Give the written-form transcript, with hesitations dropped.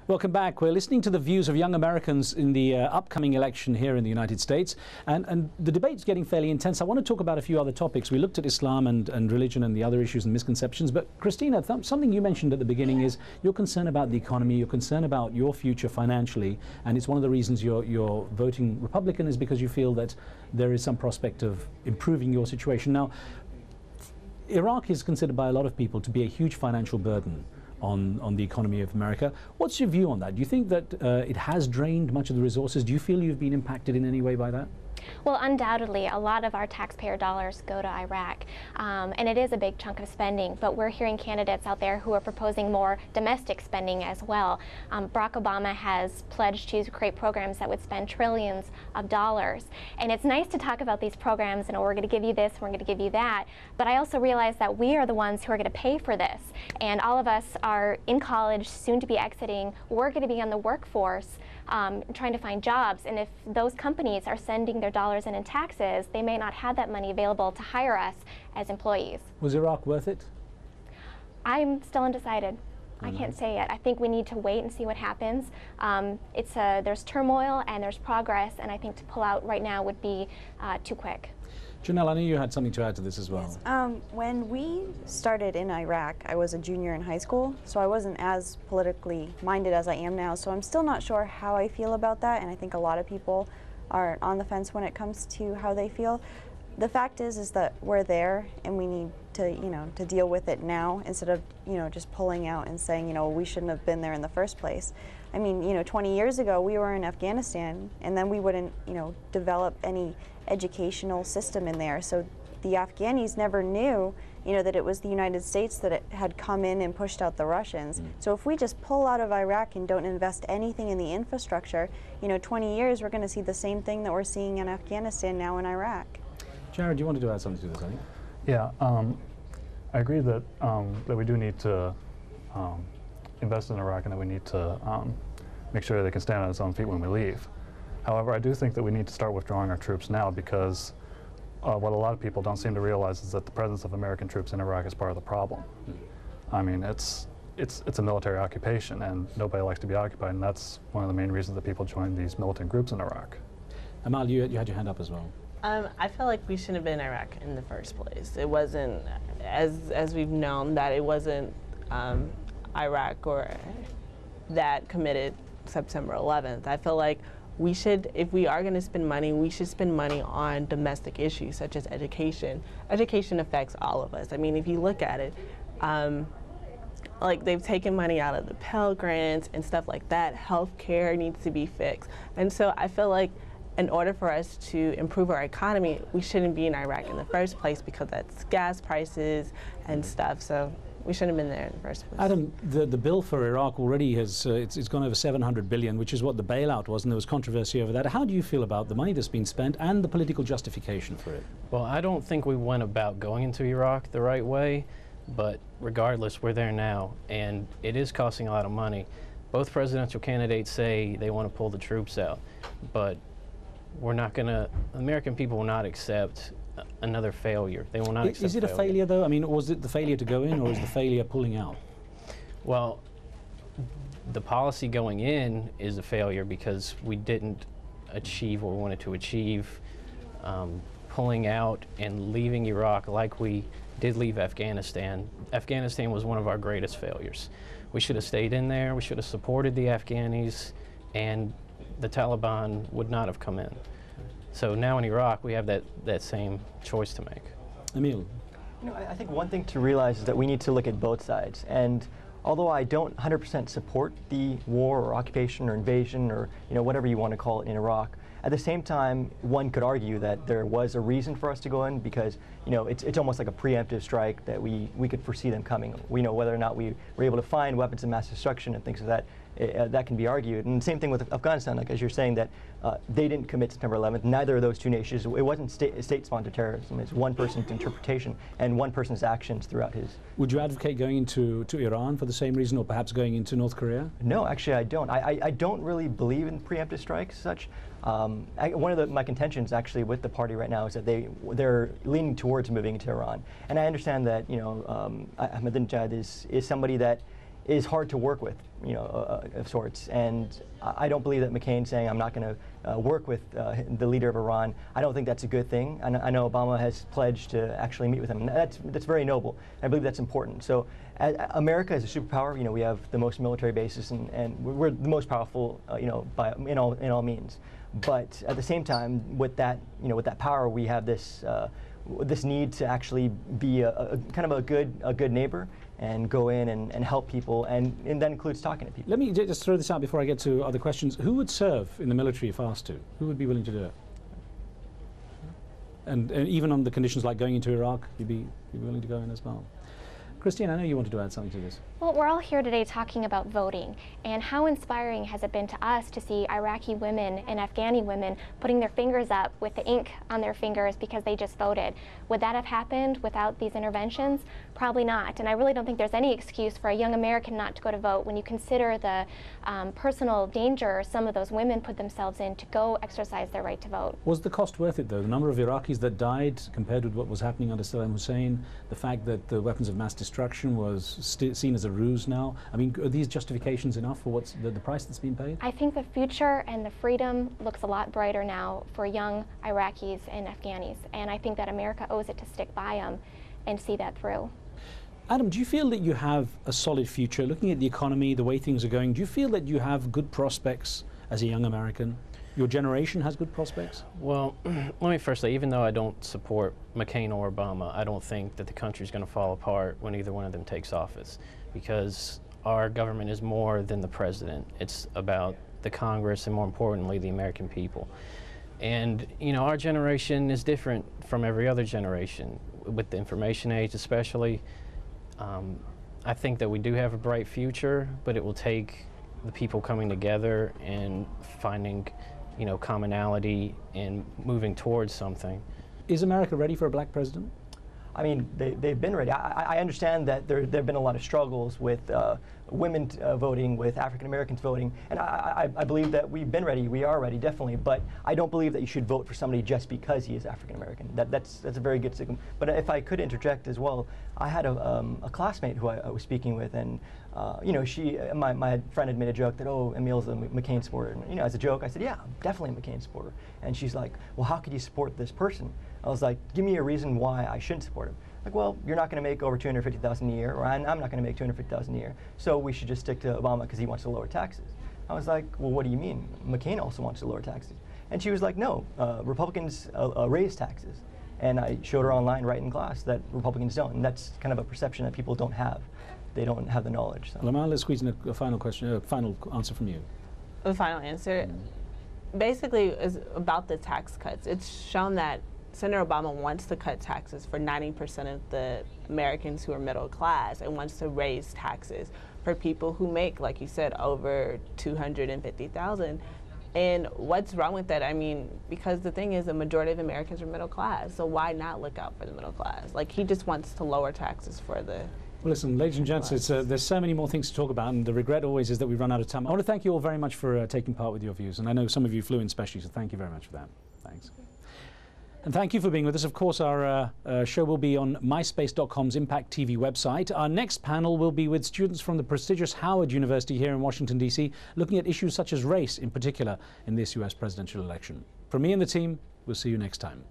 Welcome back. We're listening to the views of young Americans in the upcoming election here in the United States. And the debate's getting fairly intense. I want to talk about a few other topics. We looked at Islam and religion and the other issues and misconceptions. But Christina, something you mentioned at the beginning is your concern about the economy, your concern about your future financially. And it's one of the reasons you're voting Republican is because you feel that there is some prospect of improving your situation. Now, Iraq is considered by a lot of people to be a huge financial burden on the economy of America. What's your view on that? Do you think that it has drained much of the resources? Do you feel you've been impacted in any way by that? Well, undoubtedly, a lot of our taxpayer dollars go to Iraq, and it is a big chunk of spending, but we're hearing candidates out there who are proposing more domestic spending as well. Barack Obama has pledged to create programs that would spend trillions of dollars, and it's nice to talk about these programs and we're going to give you this, we're going to give you that, but I also realize that we are the ones who are going to pay for this, and all of us are in college, soon to be exiting, we're going to be on the workforce trying to find jobs, and if those companies are sending their dollars in taxes, they may not have that money available to hire us as employees. Was Iraq worth it? I'm still undecided. I can't say yet. I think we need to wait and see what happens. There's turmoil and there's progress, and I think to pull out right now would be too quick. Janelle, I know you had something to add to this as well. Yes. When we started in Iraq, I was a junior in high school, so I wasn't as politically minded as I am now, so I'm still not sure how I feel about that, and I think a lot of people are on the fence when it comes to how they feel. The fact is that we're there and we need to, to deal with it now instead of, just pulling out and saying, we shouldn't have been there in the first place. I mean, 20 years ago we were in Afghanistan and then we wouldn't, develop any educational system in there. So the Afghanis never knew, that it was the United States that had come in and pushed out the Russians. So if we just pull out of Iraq and don't invest anything in the infrastructure, 20 years we're going to see the same thing that we're seeing in Afghanistan now in Iraq. Jared, you wanted to add something to this, I think? Yeah, I agree that that we do need to invest in Iraq and that we need to make sure they can stand on its own feet when we leave. However, I do think that we need to start withdrawing our troops now because what a lot of people don't seem to realize is that the presence of American troops in Iraq is part of the problem. I mean, it's a military occupation and nobody likes to be occupied, and that's one of the main reasons that people join these militant groups in Iraq. Amal, you had your hand up as well. I feel like we shouldn't have been in Iraq in the first place. It wasn't, as we've known, that it wasn't Iraq or that committed September 11th. I feel like we should, if we are going to spend money, we should spend money on domestic issues such as education. Education affects all of us. I mean, if you look at it, like they've taken money out of the Pell Grants and stuff like that. Healthcare needs to be fixed. And so I feel like in order for us to improve our economy, we shouldn't be in Iraq in the first place because that's gas prices and stuff. So we shouldn't have been there in the first place. Adam, the bill for Iraq already has it's gone over 700 billion, which is what the bailout was, and there was controversy over that. How do you feel about the money that's been spent and the political justification for it? Well, I don't think we went about going into Iraq the right way, but regardless, we're there now, and it is costing a lot of money. Both presidential candidates say they want to pull the troops out, but we're not going to, American people will not accept another failure. They will not accept Is it a failure, though? I mean, was it the failure to go in, or is the failure pulling out? Well, the policy going in is a failure because we didn't achieve what we wanted to achieve. Pulling out and leaving Iraq like we did leave Afghanistan. Afghanistan was one of our greatest failures. We should have stayed in there, we should have supported the Afghanis, and the Taliban would not have come in. So now in Iraq, we have that same choice to make. Emil? I think one thing to realize is that we need to look at both sides. And although I don't 100% support the war or occupation or invasion or whatever you want to call it in Iraq, at the same time, one could argue that there was a reason for us to go in because it's almost like a preemptive strike that we could foresee them coming. We know whether or not we were able to find weapons of mass destruction and things like that. That can be argued. And same thing with Afghanistan, like as you're saying that they didn't commit September 11th. Neither of those two nations, it wasn't state-sponsored terrorism. It's one person's interpretation and one person's actions throughout his. Would you advocate going to Iran for the same reason, or perhaps going into North Korea? No, actually I don't. I don't really believe in preemptive strikes as such. One of my contentions actually with the party right now is that they're leaning towards moving to Iran. And I understand that Ahmadinejad is somebody that is hard to work with, of sorts. And I don't believe that McCain saying I'm not going to work with the leader of Iran, I don't think that's a good thing. I know Obama has pledged to actually meet with him. That's very noble. I believe that's important. So America is a superpower. We have the most military bases, and we're the most powerful, in all means. But at the same time, with that power, we have this this need to actually be a kind of a good neighbor and go in and help people, and that includes talking to people. Let me just throw this out before I get to other questions. Who would serve in the military if asked to? Who would be willing to do it? And even on the conditions like going into Iraq, you'd be willing to go in as well? Christine, I know you wanted to add something to this. Well, we're all here today talking about voting, and how inspiring has it been to us to see Iraqi women and Afghani women putting their fingers up with the ink on their fingers because they just voted. Would that have happened without these interventions? Probably not, and I really don't think there's any excuse for a young American not to go to vote when you consider the personal danger some of those women put themselves in to go exercise their right to vote. Was the cost worth it, though? The number of Iraqis that died compared with what was happening under Saddam Hussein, the fact that the weapons of mass destruction was seen as a ruse now. I mean, are these justifications enough for what's the price that's been paid? I think the future and the freedom looks a lot brighter now for young Iraqis and Afghanis, and I think that America owes it to stick by them and see that through. Adam, do you feel that you have a solid future? Looking at the economy, the way things are going, do you feel that you have good prospects as a young American? Your generation has good prospects? Well, let me first say, even though I don't support McCain or Obama, I don't think that the country's going to fall apart when either one of them takes office, because our government is more than the president. It's about the Congress and, more importantly, the American people. And, our generation is different from every other generation, with the information age especially. I think that we do have a bright future, but it will take the people coming together and finding commonality and moving towards something. Is America ready for a black president? I mean, they've been ready. I understand that there have been a lot of struggles with women voting, with African Americans voting, and I believe that we've been ready. We are ready, definitely. But I don't believe that you should vote for somebody just because he is African American. That's a very good signal. But if I could interject as well, I had a classmate who I was speaking with, and my friend had made a joke that, oh, Emil's a McCain supporter. And, as a joke, I said, yeah, I'm definitely a McCain supporter. And she's like, well, how could you support this person? I was like, give me a reason why I shouldn't support him. Like, well, you're not going to make over $250,000 a year, or I'm not going to make $250,000 a year, so we should just stick to Obama because he wants to lower taxes. I was like, well, what do you mean? McCain also wants to lower taxes. And she was like, no, Republicans raise taxes. And I showed her online right in class that Republicans don't, and that's kind of a perception that people don't have. They don't have the knowledge. So. Lamar, let's squeeze in a final question, a final answer from you. The final answer basically is about the tax cuts. It's shown that Senator Obama wants to cut taxes for 90% of the Americans who are middle class, and wants to raise taxes for people who make, like you said, over $250,000. And what's wrong with that? I mean, because the thing is, the majority of Americans are middle class, so why not look out for the middle class? Like, he just wants to lower taxes for the... Well, listen, ladies and gents, there's so many more things to talk about, and the regret always is that we run out of time. I want to thank you all very much for taking part with your views, and I know some of you flew in specially, so thank you very much for that. Thanks. And thank you for being with us. Of course, our show will be on myspace.com's Impact TV website. Our next panel will be with students from the prestigious Howard University here in Washington, D.C., looking at issues such as race in particular in this U.S. presidential election. From me and the team, we'll see you next time.